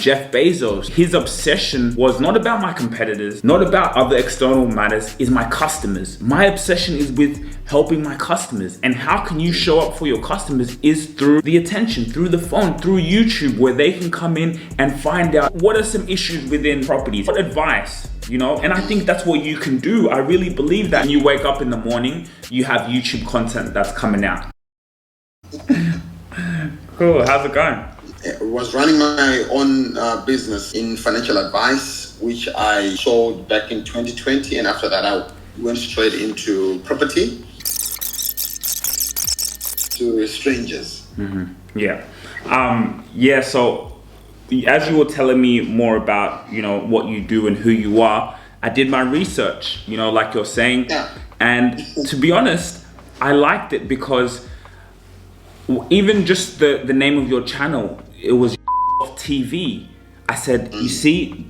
Jeff Bezos, his obsession was not about my competitors, not about other external matters, is my customers. My obsession is with helping my customers. And how can you show up for your customers is through the attention, through the phone, through YouTube, where they can come in and find out what are some issues within properties, what advice, you know? And I think that's what you can do. I really believe that. When you wake up in the morning, you have YouTube content that's coming out. Cool, how's it going? I was running my own business in financial advice, which I sold back in 2020. And after that, I went straight into property to strangers. Yeah. So as you were telling me more about, you know, what you do and who you are, I did my research, you know, like you're saying. Yeah. And to be honest, I liked it because even just the name of your channel, it was TV. I said, you see,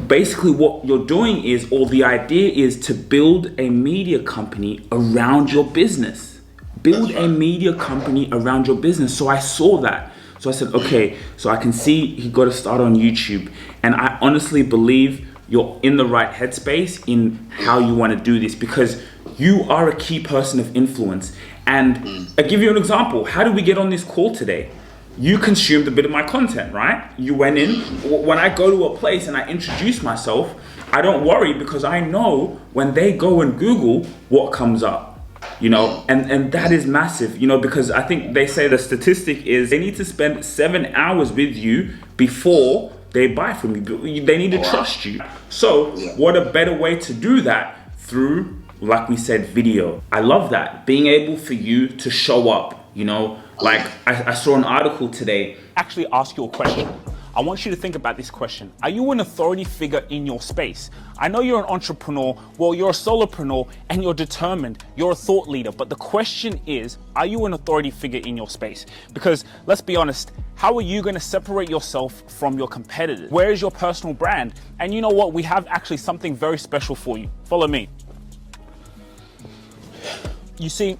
basically what you're doing is, or the idea is, to build a media company around your business. Build a media company around your business. So I saw that. So I said, okay, so I can see he got to start on YouTube. And I honestly believe you're in the right headspace in how you want to do this, because you are a key person of influence. And I'll give you an example. How did we get on this call today? You consumed a bit of my content, right? You went in. When I go to a place and I introduce myself, I don't worry, because I know when they go and Google what comes up, you know, and that is massive, you know, because I think they say the statistic is they need to spend 7 hours with you before they buy from you. They need to trust you. So what a better way to do that through, like we said, video. I love that, being able for you to show up, you know. Like I saw an article today. Actually ask you a question. I want you to think about this question. Are you an authority figure in your space? I know you're an entrepreneur, well, you're a solopreneur, and you're determined, you're a thought leader. But the question is, are you an authority figure in your space? Because let's be honest, how are you going to separate yourself from your competitors? Where is your personal brand? And you know what? We have actually something very special for you. Follow me. You see,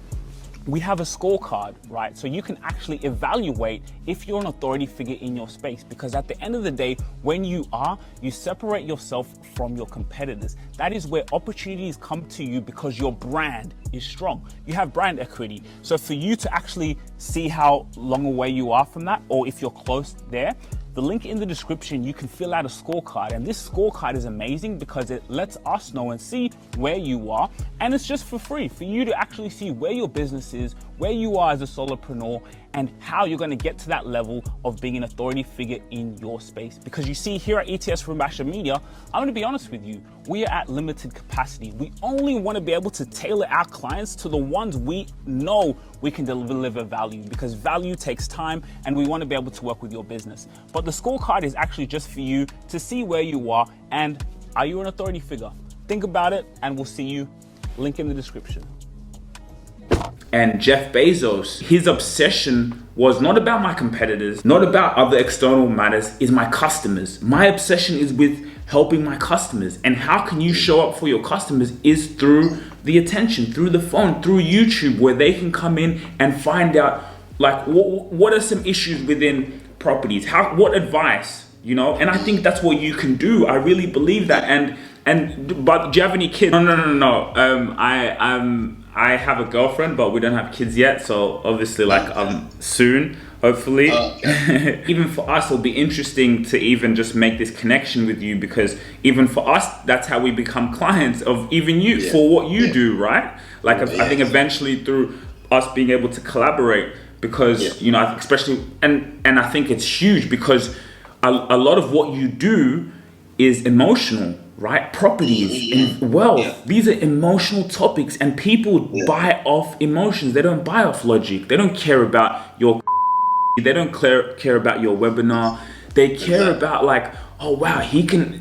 we have a scorecard, right? So you can actually evaluate if you're an authority figure in your space, because at the end of the day, when you separate yourself from your competitors. That is where opportunities come to you, because your brand is strong. You have brand equity. So for you to actually see how long away you are from that, or if you're close there, the link in the description, you can fill out a scorecard. And this scorecard is amazing because it lets us know and see where you are. And it's just for free for you to actually see where your business is, where you are as a solopreneur, and how you're going to get to that level of being an authority figure in your space. Because you see, here at ETS Rubasha Media, I'm going to be honest with you, we are at limited capacity. We only want to be able to tailor our clients to the ones we know we can deliver value, because value takes time and we want to be able to work with your business. But the scorecard is actually just for you to see where you are and are you an authority figure? Think about it, and we'll see you. Link in the description. And Jeff Bezos, his obsession was not about my competitors, not about other external matters, is my customers. My obsession is with helping my customers. And how can you show up for your customers is through the attention, through the phone, through YouTube, where they can come in and find out, like, what are some issues within properties? What advice, you know? And I think that's what you can do. I really believe that. But do you have any kids? No. I have a girlfriend, but we don't have kids yet. So obviously, like, soon, hopefully. Even for us, it'll be interesting to even just make this connection with you, because even for us, that's how we become clients of even you for what you do, right? Like, I think eventually through us being able to collaborate, because, you know, especially, and I think it's huge because a lot of what you do is emotional. Right? Properties and wealth. These are emotional topics, and people buy off emotions. They don't buy off logic. They don't care about your they don't care about your webinar. They care about, like, oh wow,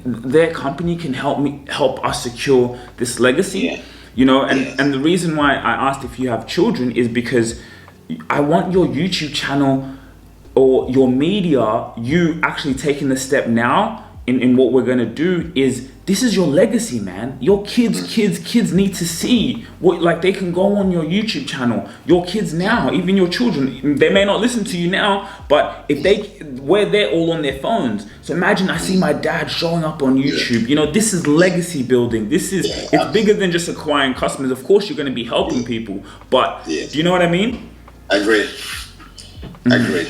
their company can help us secure this legacy. You know, and the reason why I asked if you have children is because I want your YouTube channel or your media, you actually taking the step now in what we're going to do is, this is your legacy, man. Your kids need to see what, like, they can go on your YouTube channel. Your kids now, even your children, they may not listen to you now, but if where they're all on their phones. So imagine I see my dad showing up on YouTube. You know, this is legacy building. This is, it's bigger than just acquiring customers. Of course, you're going to be helping people, but do you know what I mean? I agree. I agree.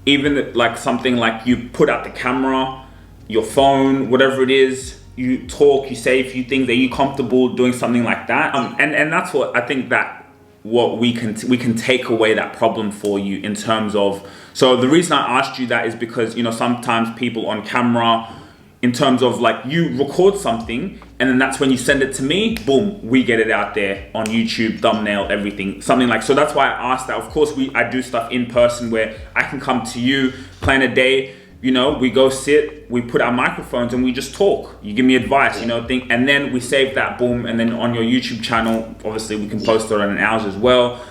Even like something like you put out the camera, your phone, whatever it is, you talk, you say a few things. Are you comfortable doing something like that? And that's what I think, that what we can take away that problem for you in terms of. So the reason I asked you that is because, you know, sometimes people on camera, in terms of like, you record something and then that's when you send it to me, boom, we get it out there on YouTube, thumbnail, everything, something like. So that's why I asked that. Of course, I do stuff in person where I can come to you, plan a day, you know, we go sit, we put our microphones and we just talk. You give me advice, you know, and then we save that, boom, and then on your YouTube channel, obviously we can post it on ours as well.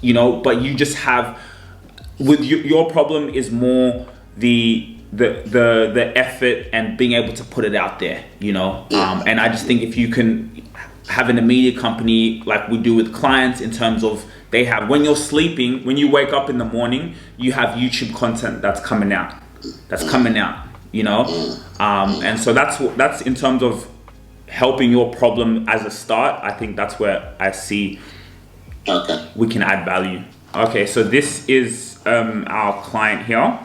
You know, but you just have, with your problem is more the effort and being able to put it out there, you know. And I just think if you can have an immediate company like we do with clients, in terms of they have, when you're sleeping, when you wake up in the morning, you have YouTube content that's coming out, you know. And so that's in terms of helping your problem as a start. I think that's where I see we can add value. Okay, so this is our client here.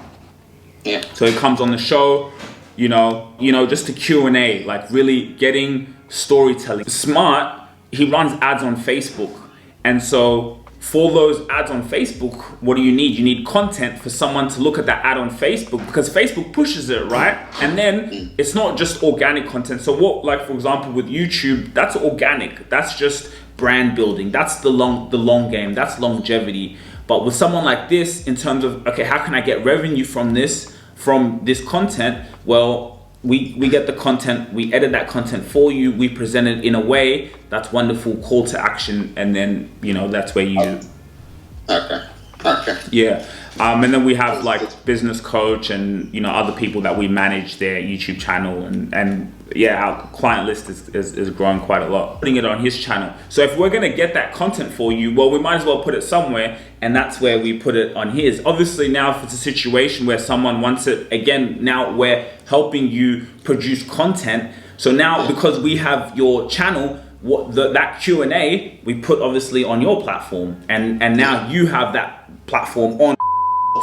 Yeah. So it comes on the show, you know, just a Q&A, like really getting storytelling. Smart, he runs ads on Facebook. And so for those ads on Facebook, what do you need? You need content for someone to look at that ad on Facebook, because Facebook pushes it, right? And then it's not just organic content. So what, like for example, with YouTube, that's organic. That's just brand building. That's the long game. That's longevity. But with someone like this, in terms of, okay, how can I get revenue from this content? Well, we get the content, we edit that content for you, we present it in a way that's wonderful, call to action, and then, you know, that's where you... Okay. Yeah. And then we have like business coach and, you know, other people that we manage their YouTube channel, and yeah, our client list is growing quite a lot. Putting it on his channel. So if we're gonna get that content for you, well, we might as well put it somewhere, and that's where we put it on his. Obviously now if it's a situation where someone wants it, again, now we're helping you produce content. So now because we have your channel, that Q&A we put obviously on your platform, and now you have that platform on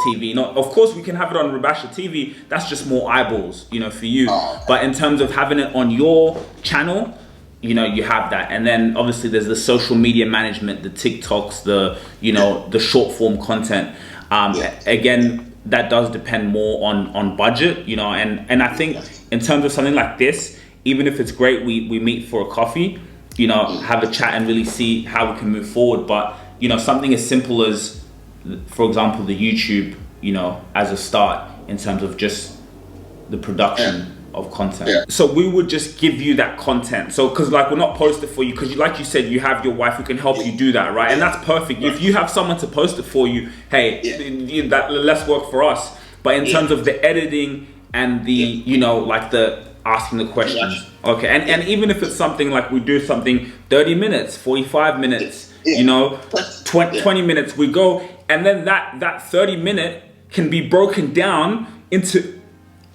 TV. Not, of course we can have it on Rubasha TV, that's just more eyeballs, you know, for you. But in terms of having it on your channel, you know, you have that. And then obviously there's the social media management, the TikToks, the, you know, the short form content. Again, that does depend more on budget, you know, and I think in terms of something like this, even if it's great, we meet for a coffee, you know, have a chat and really see how we can move forward. But, you know, something as simple as, for example, the YouTube, you know, as a start in terms of just the production of content. So we would just give you that content. So, because like we're not post it for you, because like you said, you have your wife who can help you do that, right? And that's perfect. If you have someone to post it for you, hey, that less work for us. But in terms of the editing and the, you know, like the asking the questions, okay, and even if it's something like we do something 30 minutes, 45 minutes, you know, 20 minutes, we go, and then that 30-minute can be broken down into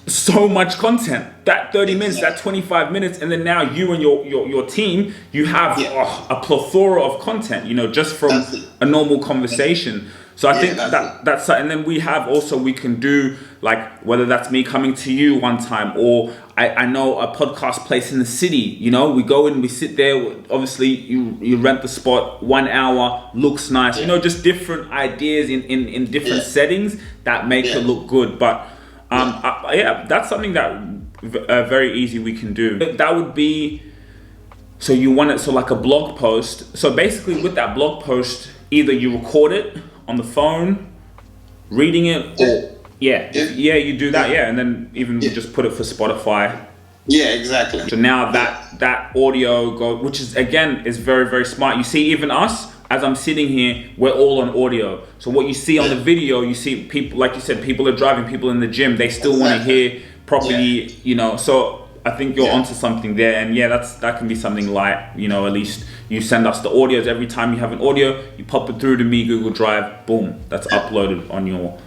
so much content. That 30 minutes, that 25 minutes, and then now you and your team, you have a plethora of content, you know, just from a normal conversation. So I think that's, and then we can do like, whether that's me coming to you one time, or I know a podcast place in the city, you know, we go in, we sit there, obviously you rent the spot, 1 hour, looks nice, you know, just different ideas in different settings that make it look good. But that's something that very easy we can do. That would be, so you want it, so like a blog post. So basically with that blog post, either you record it on the phone, reading it, or you do that, and then even just put it for Spotify. Exactly. So now that audio which is again is very, very smart. You see, even us, as I'm sitting here, we're all on audio. So what you see on the video, you see people, like you said, people are driving, people in the gym, they still want to hear properly, you know, so I think you're onto something there. And yeah, that can be something light, you know, at least you send us the audios. Every time you have an audio, you pop it through to me, Google Drive, boom, that's uploaded on your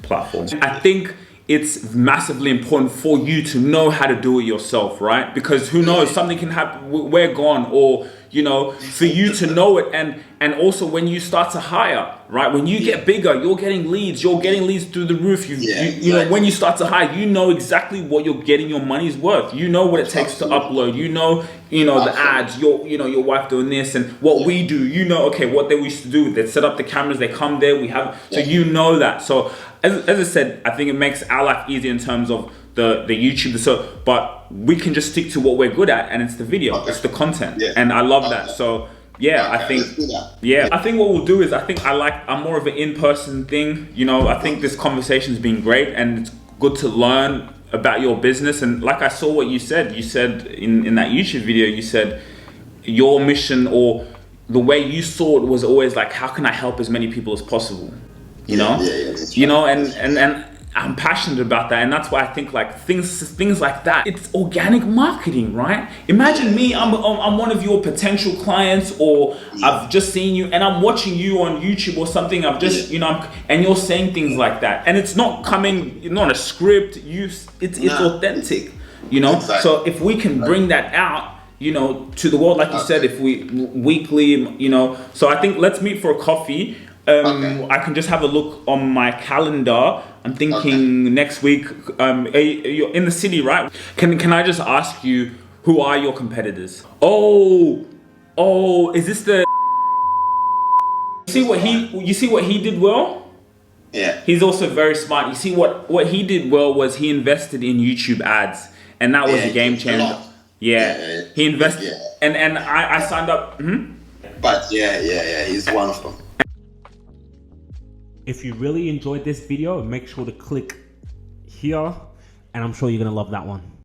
platform. I think it's massively important for you to know how to do it yourself, right? Because who knows, something can happen, we're gone, or, you know, for you to know it. And also when you start to hire, right? When you get bigger, you're getting leads through the roof. You know, when you start to hire, you know exactly what you're getting your money's worth. You know what it takes to upload, you know, the ads, your wife doing this and what we do, you know, okay, what they used to do, they set up the cameras, they come there, we have, so you know that. So as I said, I think it makes our life easier in terms of the YouTube, but we can just stick to what we're good at, and it's the video, it's the content, and I love that. So yeah, I think I think what we'll do is I'm more of an in-person thing. You know, I think this conversation's been great, and it's good to learn about your business. And like I saw what you said in that YouTube video, you said your mission or the way you saw it was always like, how can I help as many people as possible? You know, you know, and I'm passionate about that, and that's why I think like things like that. It's organic marketing, right? Imagine me, I'm one of your potential clients, or I've just seen you, and I'm watching you on YouTube or something. I've just, you know, and you're saying things like that, and it's not not a script. It's authentic, you know. So if we can bring that out, you know, to the world, like you said, if we weekly, you know. So I think let's meet for a coffee. I can just have a look on my calendar. I'm thinking next week. You're in the city, right? Can I just ask you, who are your competitors? Oh, is this the? You see what he did well? Yeah. He's also very smart. You see what he did well was he invested in YouTube ads, and that was a game changer. He invested, and I signed up. But he's one of them. If you really enjoyed this video, make sure to click here, and I'm sure you're gonna love that one.